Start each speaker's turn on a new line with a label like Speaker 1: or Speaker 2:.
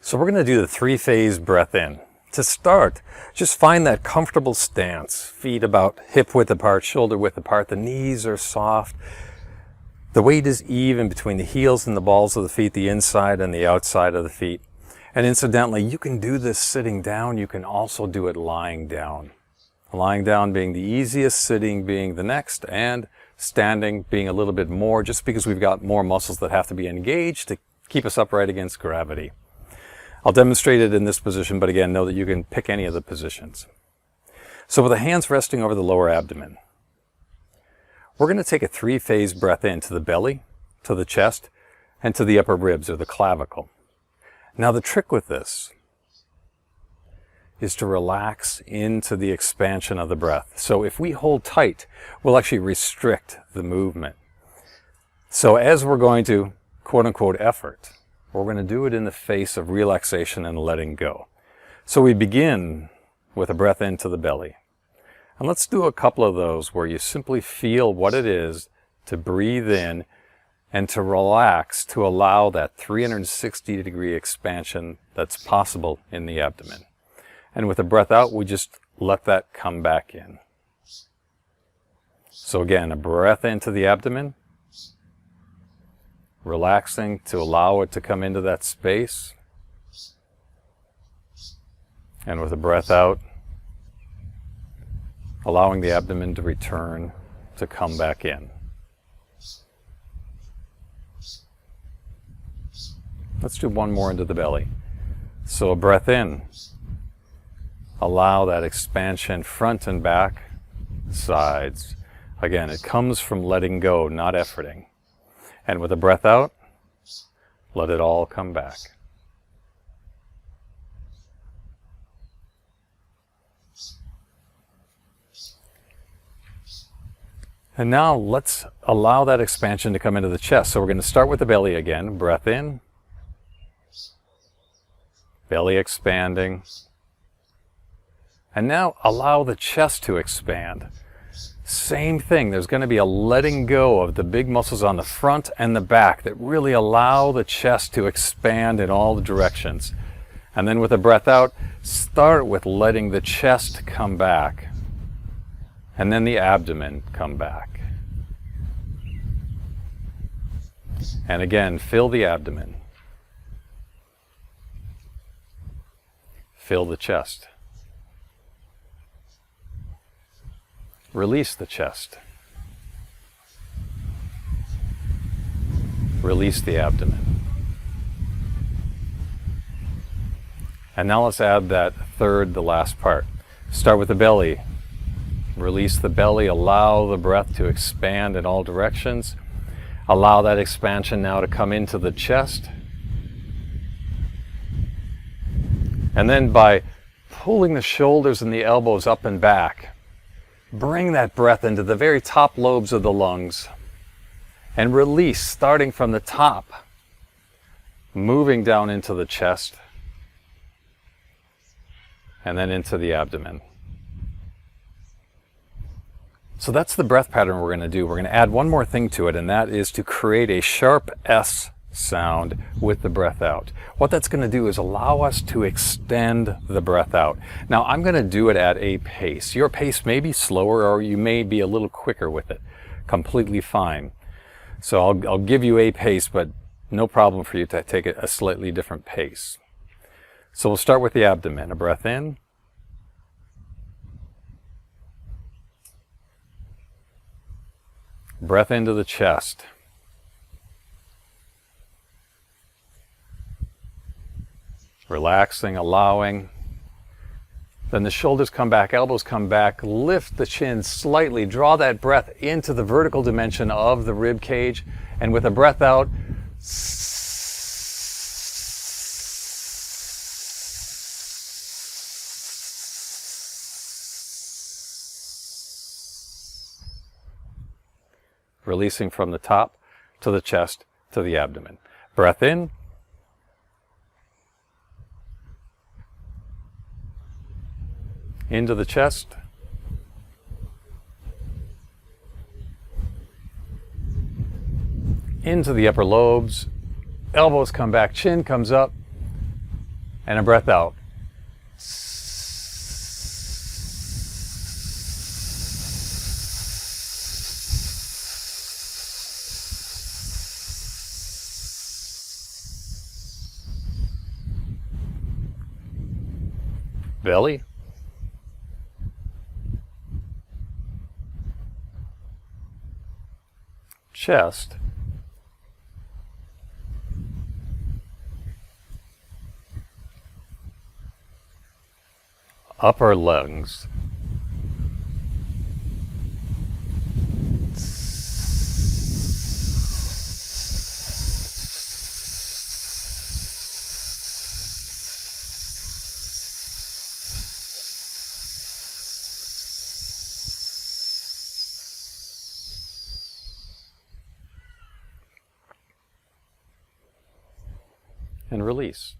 Speaker 1: So we're going to do the three-phase breath in. To start, just find that comfortable stance. Feet about hip width apart, shoulder width apart. The knees are soft. The weight is even between the heels and the balls of the feet, the inside and the outside of the feet. And incidentally, you can do this sitting down. You can also do it lying down. Lying down being the easiest, sitting being the next, and standing being a little bit more, just because we've got more muscles that have to be engaged to keep us upright against gravity. I'll demonstrate it in this position, but again, know that you can pick any of the positions. So with the hands resting over the lower abdomen, we're going to take a three-phase breath in to the belly, to the chest, and to the upper ribs or the clavicle. Now the trick with this is to relax into the expansion of the breath. So if we hold tight, we'll actually restrict the movement. So as we're going to quote-unquote effort, we're going to do it in the face of relaxation and letting go. So we begin with a breath into the belly. And let's do a couple of those where you simply feel what it is to breathe in and to relax, to allow that 360-degree expansion that's possible in the abdomen. And with a breath out, we just let that come back in. So again, a breath into the abdomen, relaxing to allow it to come into that space. And with a breath out, allowing the abdomen to return, to come back in. Let's do one more into the belly. So a breath in. Allow that expansion front and back, sides. Again, it comes from letting go, not efforting. And with a breath out, let it all come back. And now let's allow that expansion to come into the chest. So we're going to start with the belly again. Breath in. Belly expanding. And now allow the chest to expand. Same thing, there's going to be a letting go of the big muscles on the front and the back that really allow the chest to expand in all the directions. And then with a breath out, start with letting the chest come back. And then the abdomen come back. And again, fill the abdomen. Fill the chest. Release the chest. Release the abdomen. And now let's add that third, the last part. Start with the belly. Release the belly. Allow the breath to expand in all directions. Allow that expansion now to come into the chest. And then by pulling the shoulders and the elbows up and back, bring that breath into the very top lobes of the lungs and release, starting from the top, moving down into the chest and then into the abdomen. So that's the breath pattern we're going to do. We're going to add one more thing to it, and that is to create a sharp S sound with the breath out. What that's going to do is allow us to extend the breath out. Now I'm going to do it at a pace. Your pace may be slower or you may be a little quicker with it. Completely fine. So I'll give you a pace, but no problem for you to take a slightly different pace. So we'll start with the abdomen. A breath in. Breath into the chest. Relaxing, allowing. Then the shoulders come back, elbows come back, lift the chin slightly, draw that breath into the vertical dimension of the rib cage, and with a breath out, releasing from the top to the chest to the abdomen. Breath in. Into the chest. Into the upper lobes. Elbows come back, chin comes up. And a breath out. Belly. Chest. Upper lungs. And release.